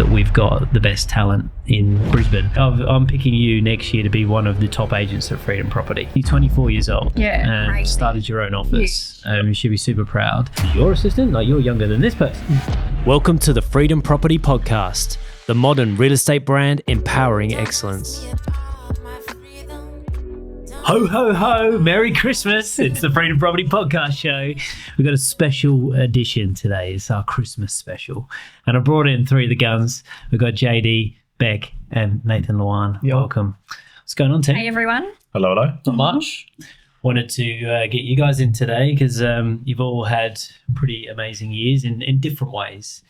that we've got the best talent in Brisbane. I'm picking you next year to be one of the top agents at Freedom Property. You're 24 years old. Yeah, and started your own office. You should be super proud. Your assistant? Like, you're younger than this person. Welcome to the Freedom Property Podcast, the modern real estate brand empowering excellence. Ho, ho, ho. Merry Christmas. It's the Freedom Property Podcast show. We've got a special edition today. It's our Christmas special. And I brought in three of the guns. We've got JD, Beck, and Nathan Luan. Yo. Welcome. What's going on, team? Hey, everyone. Hello. Not much. Wanted to get you guys in today because you've all had pretty amazing years in different ways.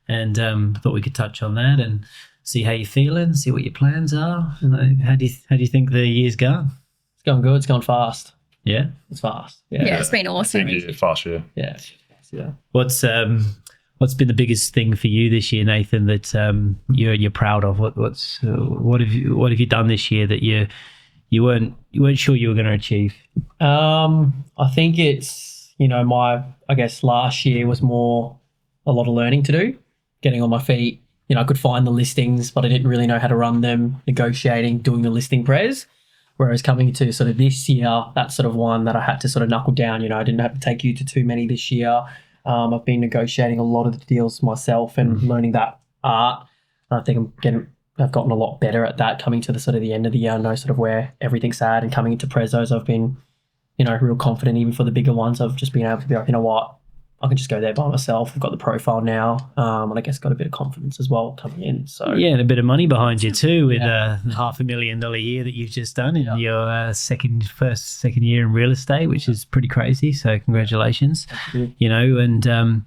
And thought we could touch on that and see how you're feeling, see what your plans are. How do you think the year's going? It's going good. It's going fast. Yeah? It's fast. Yeah, it's been awesome. Fast year. Yeah. What's been the biggest thing for you this year, Nathan, that you're proud of? What have you done this year that you weren't sure you were going to achieve? I think it's, I guess last year was more a lot of learning to do, getting on my feet. I could find the listings, but I didn't really know how to run them, negotiating, doing the listing pres. Whereas coming to sort of this year, that's sort of one that I had to sort of knuckle down. I didn't have to take you to too many this year. I've been negotiating a lot of the deals myself and learning that art. And I think I've gotten a lot better at that coming to the sort of the end of the year. I know sort of where everything's at, and coming into prezos, I've been, real confident even for the bigger ones. I've just been able to be like, you know what, I can just go there by myself. I've got the profile now, and I guess got a bit of confidence as well coming in. So yeah, and a bit of money behind you too, with $500,000 year that you've just done in your second year in real estate, which is pretty crazy. So congratulations. Thank you. And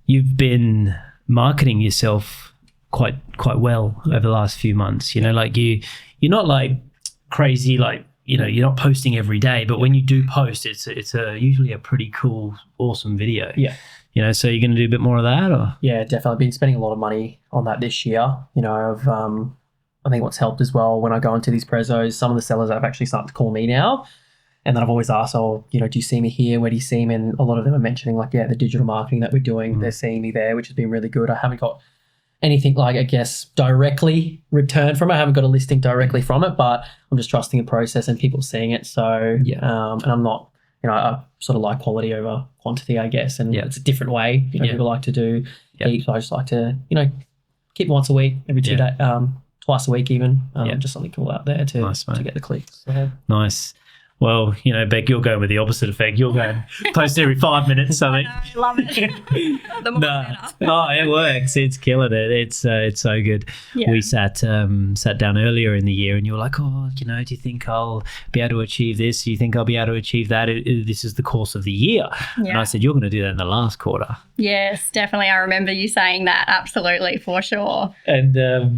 you've been marketing yourself quite well over the last few months. Like you're not like crazy, like. You're not posting every day, but when you do post, it's usually a pretty cool, awesome video. Yeah. So you're going to do a bit more of that, or? Yeah, definitely. Been spending a lot of money on that this year. I think what's helped as well when I go into these prezos, some of the sellers have actually started to call me now. And then I've always asked, do you see me here? Where do you see me? And a lot of them are mentioning the digital marketing that we're doing. They're seeing me there, which has been really good. I haven't got anything directly returned from it. I haven't got a listing directly from it, but I'm just trusting the process and people seeing it. So, and I'm not, I sort of like quality over quantity, I guess. And it's a different way, people like to do heaps. I just like to, keep once a week, every 2 days, twice a week even. Just something cool out there to get the clicks. So. Nice. Well, Beck, you're going with the opposite effect. You're going post every 5 minutes something. I love it. The more better. Oh, it works. It's killing it. It's so good. Yeah. We sat down earlier in the year, and you were like, do you think I'll be able to achieve this? Do you think I'll be able to achieve that? This is the course of the year. Yeah. And I said, you're going to do that in the last quarter. Yes, definitely. I remember you saying that. Absolutely, for sure. And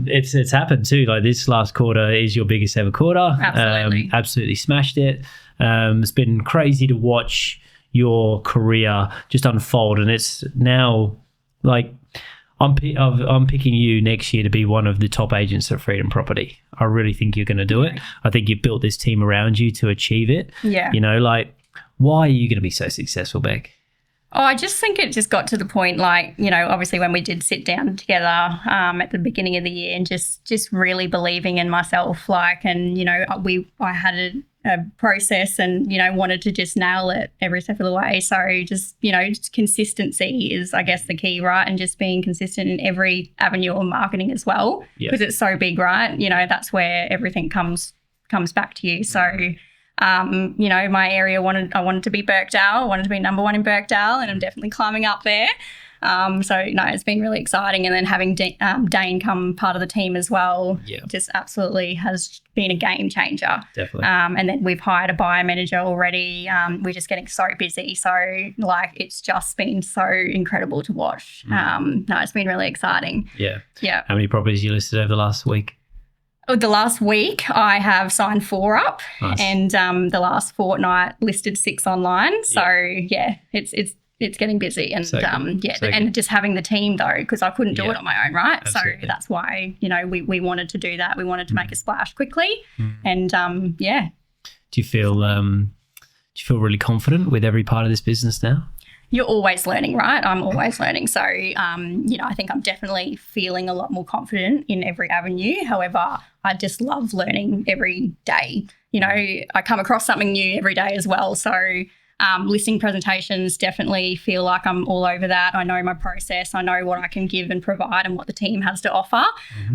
it's happened too. Like this last quarter is your biggest ever quarter. Absolutely. Absolutely smashed it. It's been crazy to watch your career just unfold, and it's now like I'm picking you next year to be one of the top agents at Freedom Property. I really think you're going to do it. I think you've built this team around you to achieve it. Yeah. Why are you going to be so successful, Beck? Oh, I just think it just got to the point, obviously when we did sit down together at the beginning of the year, and just really believing in myself, I had a process and, wanted to just nail it every step of the way. So just consistency is, I guess, the key, right? And just being consistent in every avenue of marketing as well, because it's so big, right? That's where everything comes back to you. So my area I wanted to be Birkdale. I wanted to be number one in Birkdale, and I'm definitely climbing up there. It's been really exciting. And then having Dane come part of the team as well, just absolutely has been a game changer. Definitely. And then we've hired a buyer manager already. We're just getting so busy. So it's just been so incredible to watch. It's been really exciting. Yeah. Yeah. How many properties you listed over the last week? The last week I have signed 4 up. Nice. And the last fortnight listed 6 online. So it's getting busy, and and just having the team though, because I couldn't do it on my own, right? Absolutely. So that's why we wanted to do that. We wanted to make a splash quickly, and Do you feel really confident with every part of this business now? you're always learning, right? I'm always learning. So, I think I'm definitely feeling a lot more confident in every avenue. However, I just love learning every day. I come across something new every day as well. So listing presentations, definitely feel like I'm all over that. I know my process. I know what I can give and provide and what the team has to offer.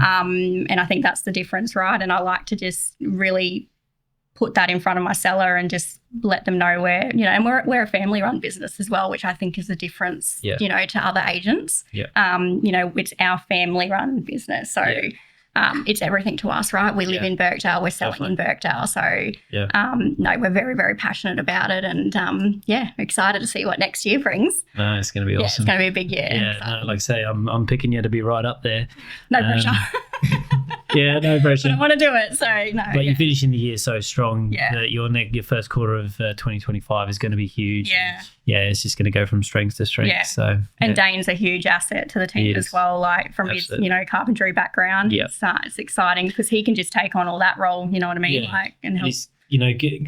And I think that's the difference, right? And I like to just really put that in front of my seller and just let them know and we're a family-run business as well, which I think is the difference, to other agents. It's our family-run business. So it's everything to us, right? We live in Birkdale. We're selling in Birkdale. So, we're very, very passionate about it and, excited to see what next year brings. No, it's going to be awesome. It's going to be a big year. Yeah, so. No, like I say, I'm picking you to be right up there. No pressure. No pressure. But I want to do it, so no. But you're finishing the year so strong that your first quarter of 2025 is going to be huge. Yeah, it's just going to go from strength to strength. Yeah. So, and Dane's a huge asset to the team as well, like from Absolutely. his, carpentry background. Yep. It's exciting because he can just take on all that role, you know what I mean? Yeah. And help. He's,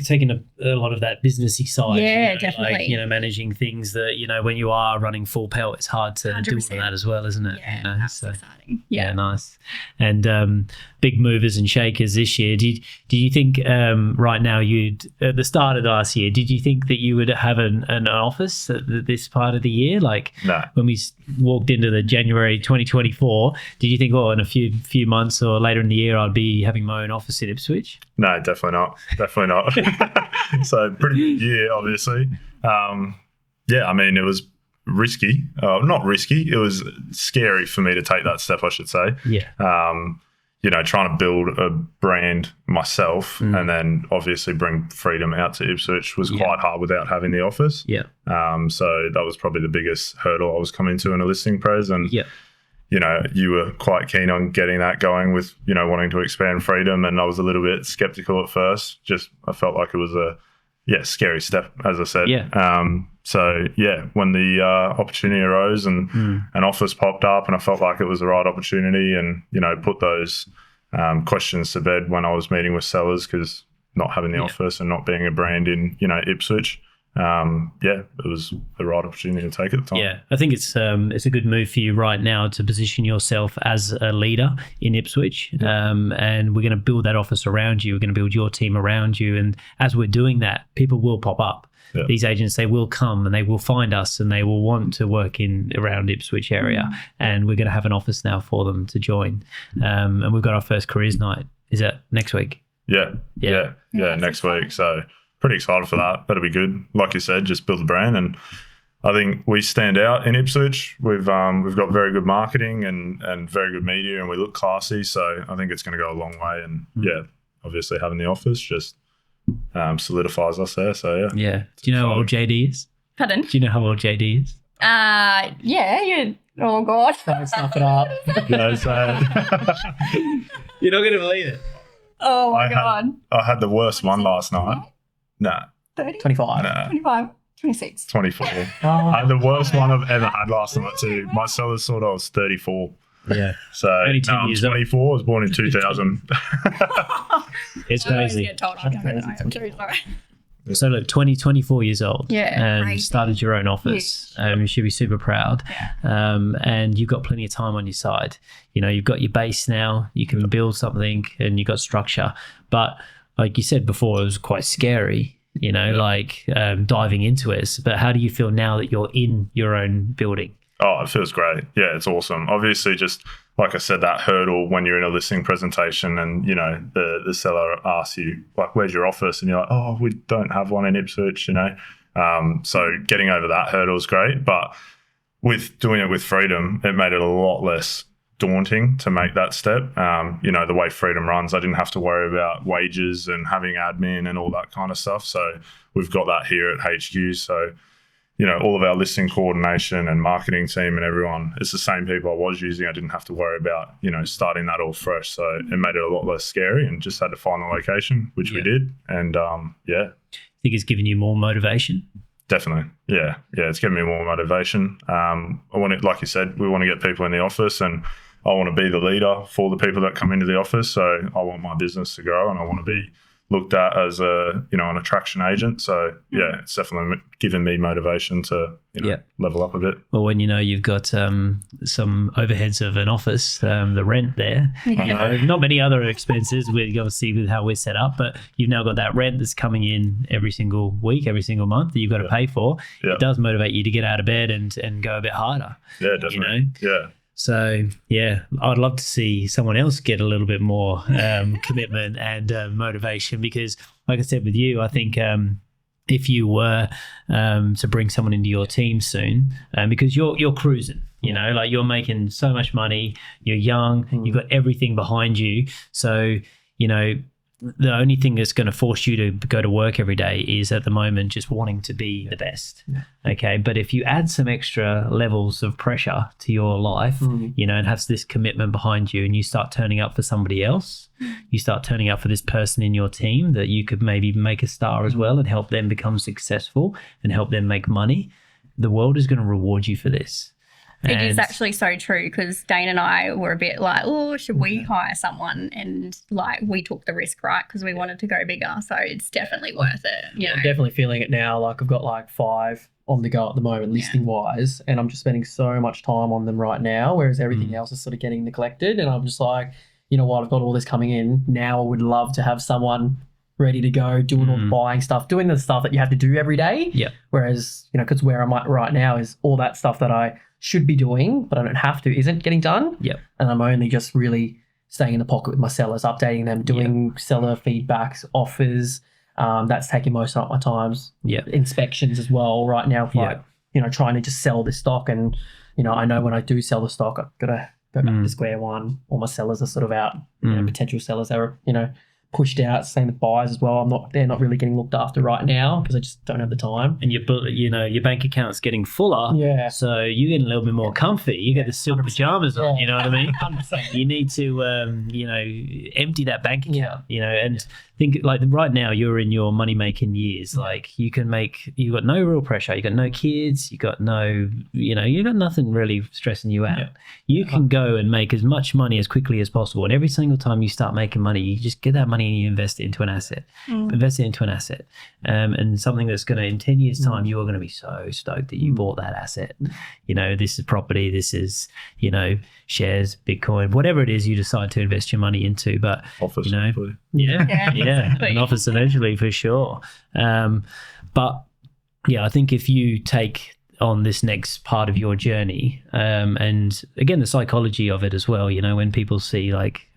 taking a lot of that businessy side. Yeah, definitely. Managing things that, when you are running full pelt, it's hard to 100%. Do all that as well, isn't it? Yeah, that's exciting. Yeah, nice. And big movers and shakers this year. Do you think right now at the start of last year, did you think that you would have an office at this part of the year? Like when we walked into the January 2024, did you think, in a few months or later in the year, I'd be having my own office in Ipswich? No, definitely not. Definitely not. So pretty good year, obviously. It was risky. Not risky. It was scary for me to take that step, I should say. Yeah. Trying to build a brand myself and then obviously bring freedom out to Ipswich was quite hard without having the office. Yeah. So that was probably the biggest hurdle I was coming to in a listing pres. And, you were quite keen on getting that going with, wanting to expand freedom. And I was a little bit skeptical at first. I felt like it was a scary step, as I said. Yeah. When the opportunity arose and an office popped up and I felt like it was the right opportunity and, put those questions to bed when I was meeting with sellers because not having the office and not being a brand in, Ipswich, it was the right opportunity to take at the time. Yeah, I think it's a good move for you right now to position yourself as a leader in Ipswich, and we're going to build that office around you. We're going to build your team around you, and as we're doing that, people will pop up. Yeah. These agents, they will come and they will find us and they will want to work around Ipswich area, and we're going to have an office now for them to join. And we've got our first careers night. Is that next week? Yeah, next week. So pretty excited for that. That'll be good. Like you said, just build a brand, and I think we stand out in Ipswich. We've got very good marketing and very good media, and we look classy. So I think it's going to go a long way. And obviously having the office just solidifies us there. So yeah. Do you know how old JD is? Pardon? Do you know how old JD is? Oh God. Don't stuff it up. You're not going to believe it. Oh my God. I had the worst one last night. Nah. 30? 25. Nah. 25. 26. 24. I had the worst one I've ever had last night too. My sellers thought I was 34. Yeah. So I'm 24. I was born in 2000. It's crazy. Sorry. So look, 24 years old. Yeah. And you started your own office. You should be super proud. Yeah. And you've got plenty of time on your side. You've got your base now. You can build something and you've got structure. But like you said before, it was quite scary, diving into it. But how do you feel now that you're in your own building? Oh, it feels great. Yeah, it's awesome. Obviously, just like I said, that hurdle when you're in a listing presentation and, the seller asks you, like, where's your office? And you're like, oh, we don't have one in Ipswich, So getting over that hurdle is great. But with doing it with freedom, it made it a lot less daunting to make that step. The way freedom runs, I didn't have to worry about wages and having admin and all that kind of stuff. So we've got that here at HQ. So all of our listing coordination and marketing team and everyone, it's the same people I was using. I didn't have to worry about, starting that all fresh. So it made it a lot less scary and just had to find the location, which we did. And Think it's given you more motivation? Definitely. Yeah. It's given me more motivation. I want it, like you said, we want to get people in the office and I want to be the leader for the people that come into the office. So I want my business to grow and I want to be looked at as an attraction agent. So yeah, it's definitely given me motivation to level up a bit. Well, when you've got some overheads of an office, the rent there, not many other expenses with obviously with how we're set up, but you've now got that rent that's coming in every single week, every single month that you've got to pay for. Yeah. It does motivate you to get out of bed and go a bit harder. Yeah, definitely. Yeah. So, yeah, I'd love to see someone else get a little bit more commitment and motivation because, like I said with you, I think if you were to bring someone into your team soon, because you're cruising, like you're making so much money, you're young, you've got everything behind you. So, the only thing that's going to force you to go to work every day is at the moment just wanting to be the best. Yeah. Okay. But if you add some extra levels of pressure to your life, and have this commitment behind you and you start turning up for somebody else, you start turning up for this person in your team that you could maybe make a star as well and help them become successful and help them make money, the world is going to reward you for this. It is actually so true because Dane and I were a bit like, oh, should we hire someone? And like we took the risk, right, because we wanted to go bigger. So it's definitely worth it. I'm definitely feeling it now. Like I've got like 5 on the go at the moment, listing wise, and I'm just spending so much time on them right now, whereas everything else is sort of getting neglected. And I'm just like, you know what, I've got all this coming in. Now I would love to have someone ready to go, doing all the buying stuff, doing the stuff that you have to do every day. Yeah. Whereas, because where I'm at right now is all that stuff that I should be doing, but I don't have to, isn't getting done. Yep. And I'm only just really staying in the pocket with my sellers, updating them, doing seller feedbacks, offers. That's taking most of my times. Yeah. Inspections as well right now, trying to just sell this stock. And, I know when I do sell the stock, I've got to go back to square one. All my sellers are sort of out, potential sellers are, pushed out, same with buyers as well. They're not really getting looked after right now because I just don't have the time. And your bank account's getting fuller. Yeah. So you're getting a little bit more comfy. You get the silk pajamas on, you know what I mean? 100%. You need to, empty that bank account, and think like right now you're in your money making years. Like you've got no real pressure. You got no kids. You got no, you got nothing really stressing you out. Yeah. You can go and make as much money as quickly as possible. And every single time you start making money, you just get that money and you invest it into an asset. Invest it into an asset. And something that's going to, in 10 years time, you're going to be so stoked that you bought that asset. This is property. This is, shares, Bitcoin, whatever it is you decide to invest your money into. But, office, an office eventually for sure. But yeah, I think if you take on this next part of your journey, and again, the psychology of it as well, when people see like,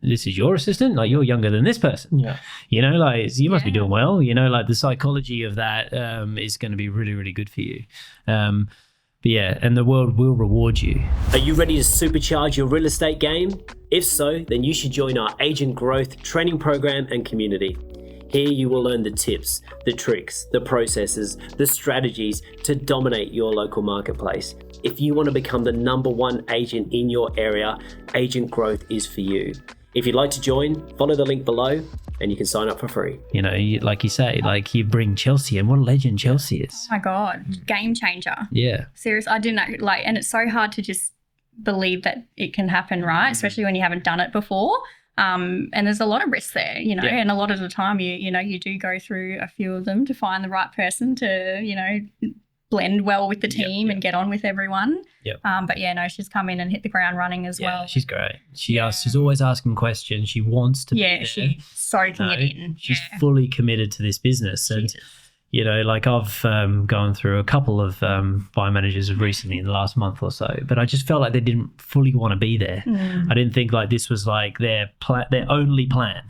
this is your assistant, like you're younger than this person. Yeah. You must be doing well. Like the psychology of that is going to be really, really good for you. But yeah, and the world will reward you. Are you ready to supercharge your real estate game? If so, then you should join our agent growth training program and community. Here you will learn the tips, the tricks, the processes, the strategies to dominate your local marketplace. If you want to become the #1 agent in your area, agent growth is for you. If you'd like to join, follow the link below and you can sign up for free. Like you say, like you bring Chelsea in. What a legend Chelsea is. Oh my God, game changer. Yeah. Seriously, I didn't and it's so hard to just believe that it can happen, right? Especially when you haven't done it before. And there's a lot of risks there, and a lot of the time you do go through a few of them to find the right person to, blend well with the team and get on with everyone. Yep. But she's come in and hit the ground running as well. She's great. She's always asking questions. She wants to be there. She's soaking it in. She's fully committed to this business. And, like I've gone through a couple of buy managers recently in the last month or so, but I just felt like they didn't fully want to be there. I didn't think like this was like their only plan.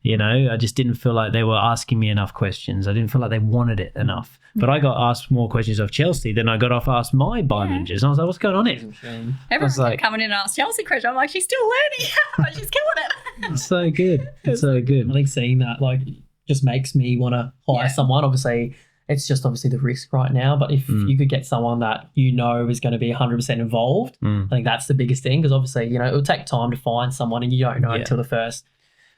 I just didn't feel like they were asking me enough questions. I didn't feel like they wanted it enough. But I got asked more questions of Chelsea than I got asked my buy managers. And I was like, what's going on here? Everyone's coming in and ask Chelsea questions. I'm like, she's still learning. But she's killing it. It's so good. It's so good. I think seeing that just makes me want to hire someone. Obviously, it's just the risk right now. But if you could get someone that is going to be 100% involved, I think that's the biggest thing. Because obviously, it will take time to find someone and you don't know until the first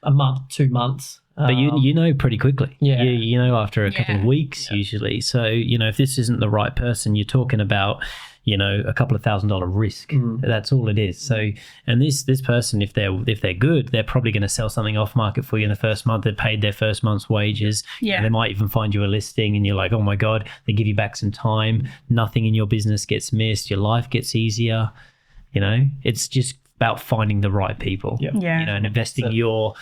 a month, 2 months. But you know pretty quickly. Yeah. You know after a couple of weeks usually. So, if this isn't the right person, you're talking about, a couple of $1,000 risk. That's all it is. So, and this person, if they're good, they're probably going to sell something off market for you in the first month. They've paid their first month's wages. Yeah. And they might even find you a listing and you're like, oh my God, they give you back some time. Nothing in your business gets missed. Your life gets easier. It's just about finding the right people, and investing your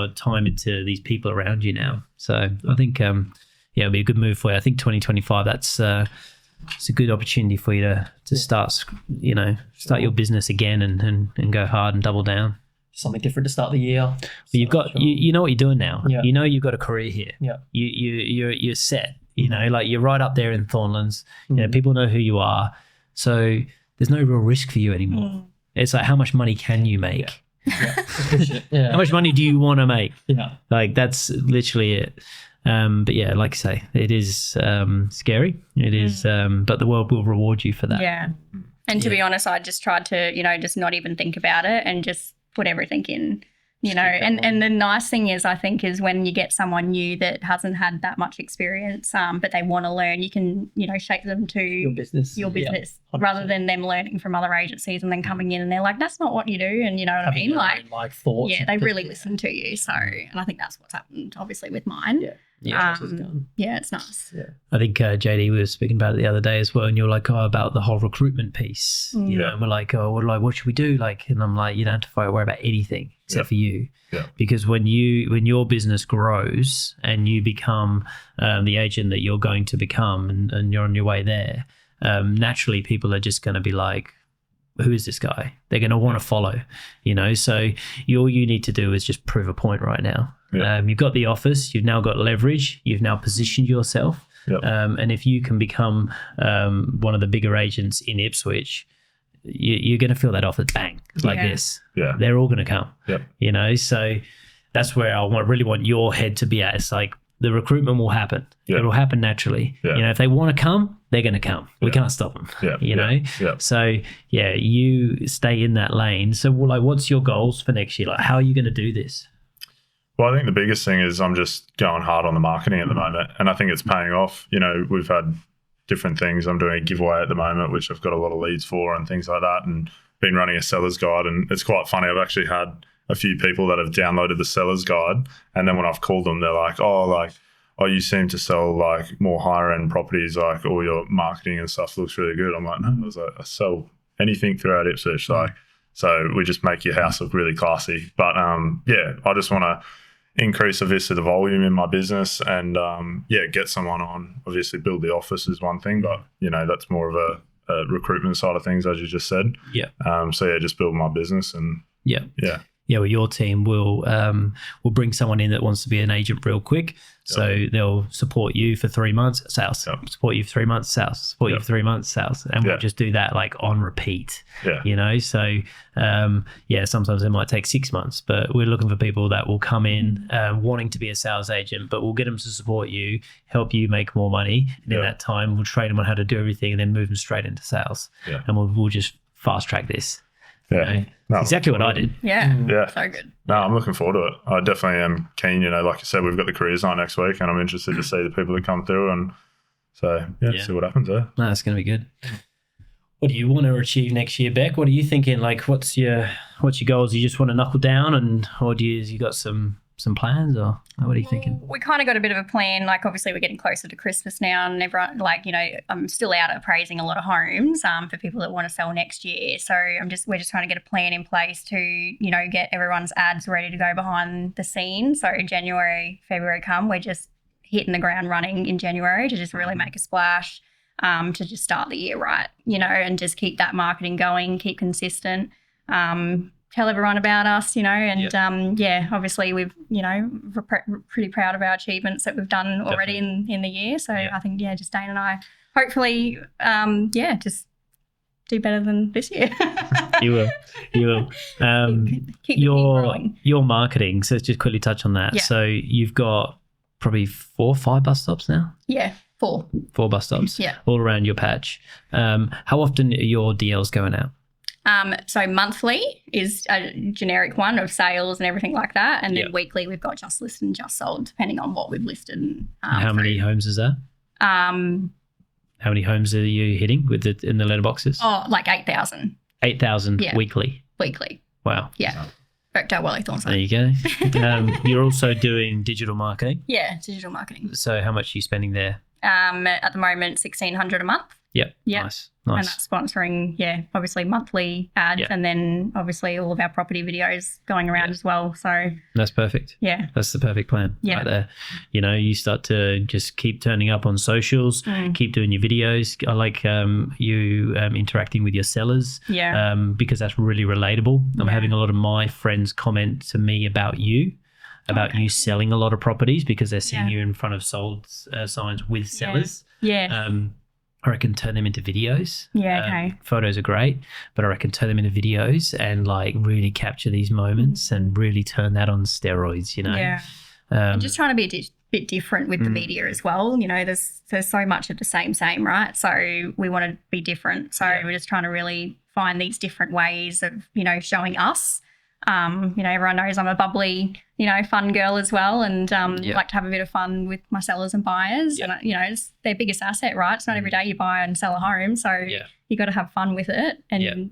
time into these people around you now. So I think, it'll be a good move for you. I think 2025, that's it's a good opportunity for you to start your business again and go hard and double down. Something different to start the year. But you've got, you know what you're doing now. Yeah. You've got a career here. Yeah. You're set, like you're right up there in Thornlands. People know who you are. So there's no real risk for you anymore. It's like, how much money can you make? Yeah. How much money do you want to make? Yeah. Like, that's literally it. But yeah, like I say, it is scary. It is, but the world will reward you for that. Yeah. And to be honest, I just tried to, just not even think about it and just put everything in, and the nice thing is, I think, is when you get someone new that hasn't had that much experience, but they want to learn, you can, shape them to Your business. rather than them learning from other agencies and then coming in and they're like, that's not what you do. And you know what I mean? Like thoughts. Yeah, they really listen to you. So, and I think that's what's happened, obviously, with mine. Yeah. It's nice. Yeah. I think JD was speaking about it the other day as well, and you're like, about the whole recruitment piece, and we're like, what should we do? Like, and I'm like, you don't have to worry about anything except for you, because when your business grows and you become the agent that you're going to become, and you're on your way there, naturally people are just going to be like, who is this guy? They're going to want to follow, so all you need to do is just prove a point right now. You've got the office, you've now got leverage, you've now positioned yourself. And if you can become one of the bigger agents in Ipswich, you're going to feel that offer bang like this. Yeah. They're all going to come, so that's where I really want your head to be at. It's like, the recruitment will happen. It will happen naturally. If they want to come, they're going to come. We can't stop them. So you stay in that lane. So what's your goals for next year? Like, how are you going to do this? Well, I think the biggest thing is I'm just going hard on the marketing at the moment, and I think it's paying off. We've had different things. I'm doing a giveaway at the moment, which I've got a lot of leads for and things like that, and been running a seller's guide. And it's quite funny. I've actually had a few people that have downloaded the seller's guide, and then when I've called them, they're like, oh, you seem to sell like more higher end properties, like all your marketing and stuff looks really good. I'm like, no, I sell anything throughout Ipswich, so we just make your house look really classy. But I just want to increase obviously the volume in my business and get someone on. Obviously build the office is one thing, but that's more of a recruitment side of things, as you just said. Just build my business and well, your team will bring someone in that wants to be an agent real quick. So they'll support you for 3 months, sales. Support you for 3 months, sales. Support you for 3 months, sales. And we'll just do that like on repeat. So sometimes it might take 6 months, but we're looking for people that will come in wanting to be a sales agent, but we'll get them to support you, help you make more money. And in that time, we'll train them on how to do everything and then move them straight into sales. And we'll just fast track this. Exactly what I did. So good. No, I'm looking forward to it. I definitely am keen. Like I said, we've got the careers night next week, and I'm interested to see the people that come through, and so see what happens there. No, it's going to be good. What do you want to achieve next year, Beck? What are you thinking? Like, what's your goals? You just want to knuckle down, or you got some plans, or what are you thinking? We kind of got a bit of a plan. Like, obviously we're getting closer to Christmas now, and everyone, I'm still out appraising a lot of homes for people that want to sell next year. So we're just trying to get a plan in place to, get everyone's ads ready to go behind the scenes. So January, February come, we're just hitting the ground running in January to just really make a splash, to just start the year right, and just keep that marketing going, keep consistent. Tell everyone about us, obviously we've, we're pretty proud of our achievements that we've done already in the year. So I think, just Dane and I, hopefully, just do better than this year. You will. Keep growing. Your marketing, so let's just quickly touch on that. So you've got probably 4 or 5 bus stops now? Yeah, 4. 4 bus stops all around your patch. How often are your DLs going out? So monthly is a generic one of sales and everything like that. And then weekly we've got just listed and just sold, depending on what we've listed. How many homes is that? How How many homes are you hitting with in the letterboxes? Oh, like 8,000 8,000 Yeah. weekly. Wow. Yeah. Worked out well, I thought so. There you go. You're also doing digital marketing. Yeah, digital marketing. So how much are you spending there? At the moment, $1,600 a month. Yep. Yep. Nice. And that's sponsoring, obviously monthly ads, Yeah. and then obviously all of our property videos going around as well. So That's perfect. yeah, That's the perfect plan Yeah. right there. You start to just keep turning up on socials, keep doing your videos. I like you interacting with your sellers yeah, because that's really relatable. I'm having a lot of my friends comment to me about you selling a lot of properties because they're seeing you in front of sold signs with sellers. yeah, I reckon turn them into videos. Yeah, okay. Photos are great, but I reckon turn them into videos and like really capture these moments and really turn that on steroids, yeah. And just trying to be a bit different with the media as well. There's so much of the same, right? So we want to be different. So we're just trying to really find these different ways of, showing us. Everyone knows I'm a bubbly, fun girl as well, and like to have a bit of fun with my sellers and buyers. And it's their biggest asset, right? It's not every day you buy and sell a home, so you got to have fun with it and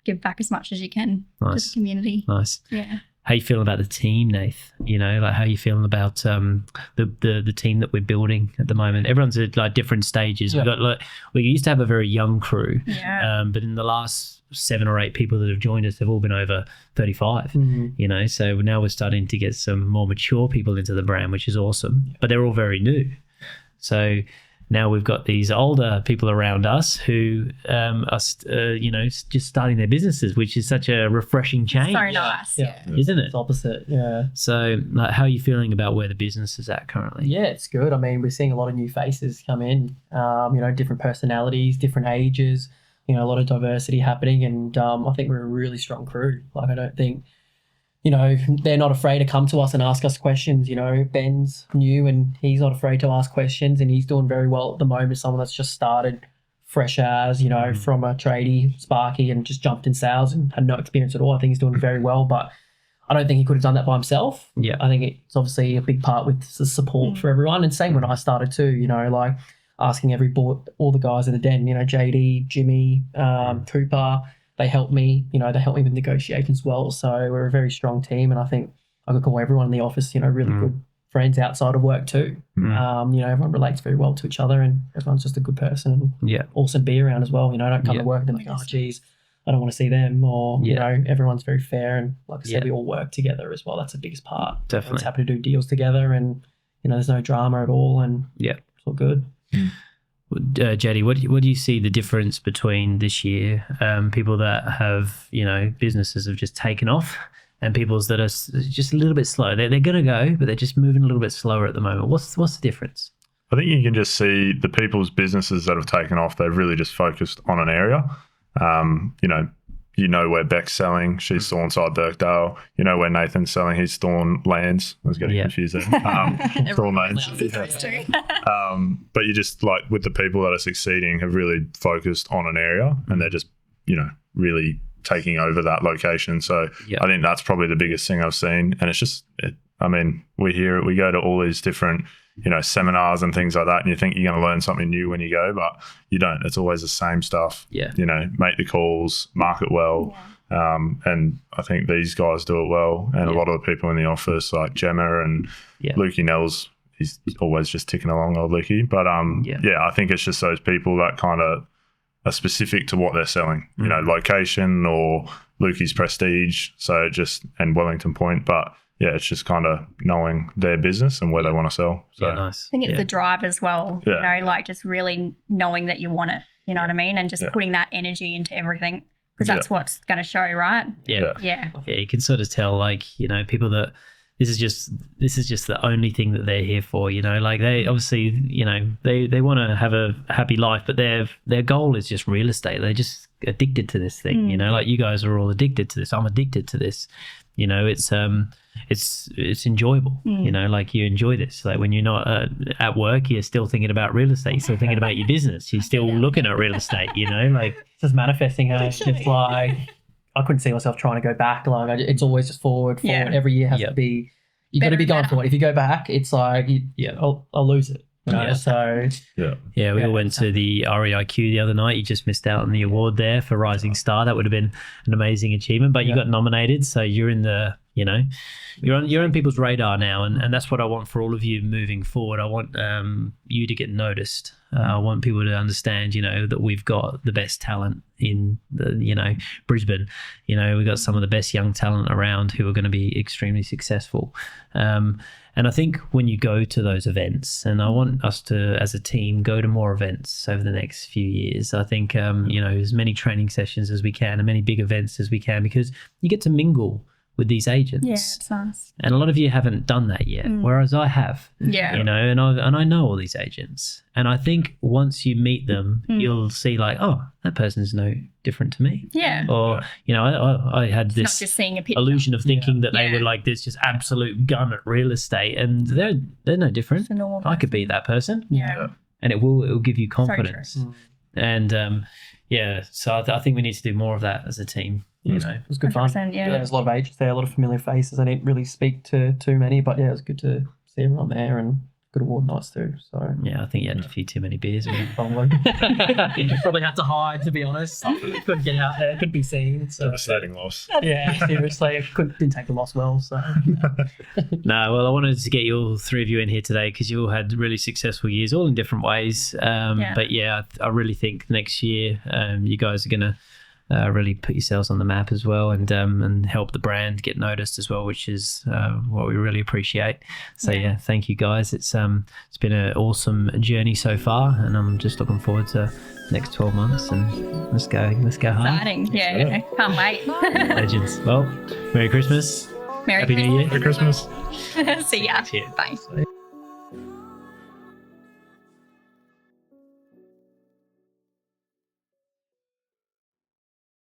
give back as much as you can to the community. Nice. Yeah. How you feeling about the team, Nath? Like how you feeling about the team that we're building at the moment? Everyone's at like different stages. Yeah. We used to have a very young crew, Yeah. but in the last 7 or 8 people that have joined us, they've all been over 35. So now we're starting to get some more mature people into the brand, which is awesome. But they're all very new. So now we've got these older people around us who are, just starting their businesses, which is such a refreshing change. So nice. Yeah. Isn't it? It's opposite. Yeah. So like, how are you feeling about where the business is at currently? Yeah, it's good. I mean, we're seeing a lot of new faces come in, different personalities, different ages, a lot of diversity happening. And I think we're a really strong crew. Like, I don't think, they're not afraid to come to us and ask us questions. Ben's new and he's not afraid to ask questions, and he's doing very well at the moment. Someone that's just started fresh as, from a tradie, Sparky, and just jumped in sales and had no experience at all. I think he's doing very well, but I don't think he could have done that by himself. Yeah. I think it's obviously a big part with the support for everyone. And same when I started too, like asking all the guys in the den, JD, Jimmy, Cooper, they helped me, they helped me with negotiations as well. So we're a very strong team, and I think I could call everyone in the office, really good friends outside of work too. Everyone relates very well to each other, and everyone's just a good person and awesome to be around as well. Don't come to work and they're like, oh geez, I don't want to see them, or everyone's very fair, and like I said, we all work together as well. That's the biggest part. Definitely. Everyone's happy to do deals together, and there's no drama at all, and it's all good. JD, what do you see the difference between this year, people that have, businesses have just taken off, and people's that are just a little bit slow? They're going to go, but they're just moving a little bit slower at the moment. What's the difference? I think you can just see the people's businesses that have taken off, they've really just focused on an area. Where Beck's selling, she's still inside Birkdale. Where Nathan's selling, he's Thorn Lands. I was getting confused there. Thorn Lands. But you just, like, with the people that are succeeding, have really focused on an area, and they're just, really taking over that location. So I think that's probably the biggest thing I've seen. And it's just, we go to all these different, seminars and things like that, and you think you're going to learn something new when you go, but you don't. It's always the same stuff. Make the calls, market well. And I think these guys do it well. And a lot of the people in the office, like Gemma and Lukey Nels, he's always just ticking along, old Lukey. But I think it's just those people that kind of are specific to what they're selling, location, or Lukey's Prestige. So and Wellington Point, but it's just kind of knowing their business and where they want to sell. So nice. I think it's the drive as well, like just really knowing that you want it, you know what I mean? And just putting that energy into everything, because that's what's going to show, right? Yeah, you can sort of tell, like, people that this is just the only thing that they're here for, like they obviously, they want to have a happy life, but their goal is just real estate. They're just addicted to this thing, like you guys are all addicted to this. I'm addicted to this. It's enjoyable, like you enjoy this. Like when you're not at work, you're still thinking about real estate. You're still thinking about your business. You're still looking at real estate, like it's just manifesting. It's just like, I couldn't see myself trying to go back. Like it's always just forward. Every year has to be, you got to be going for it. If you go back, it's like, I'll lose it. You know, Yeah. so Yeah, we Yeah. all went to the REIQ the other night. You just missed out on the award there for Rising Star. That would have been an amazing achievement, but you Yeah. got nominated, so you're in the, you're on people's radar now, and that's what I want for all of you moving forward. I want you to get noticed. I want people to understand, that we've got the best talent in the, Brisbane. We've got some of the best young talent around who are going to be extremely successful. And I think when you go to those events, and I want us to, as a team, go to more events over the next few years. I think, as many training sessions as we can and many big events as we can, because you get to mingle with these agents. Yeah, it's nice. And a lot of you haven't done that yet, whereas I have. Yeah. And I know all these agents. And I think once you meet them, you'll see like, oh, that person's no different to me. Yeah. Or, I had Not this just seeing a picture. illusion of thinking that they Yeah. were like this just absolute gun at real estate, and they're no different. It's a normal I could be that person, Yeah. and it will give you true. confidence. And so I think we need to do more of that as a team. It was good fun. 100%, yeah. There's a lot of agents there, a lot of familiar faces. I didn't really speak to too many, but yeah, it was good to see everyone there and good award nights too. So Yeah, I think you had a few too many beers. probably probably had to hide, to be honest. Couldn't get out there, couldn't be seen. So Devastating loss. yeah, seriously, didn't take the loss well. So No, well, I wanted to get you all three of you in here today because you all had really successful years, all in different ways. But yeah, I really think next year you guys are going to really put yourselves on the map as well, and help the brand get noticed as well, which is what we really appreciate. So yeah, thank you guys. It's been an awesome journey so far, and I'm just looking forward to the next 12 months, and let's go hard. Exciting. Yeah. Can't wait. Legends. Well, Merry Christmas. Merry Happy New Year. Merry Christmas. See ya. Cheers. Bye.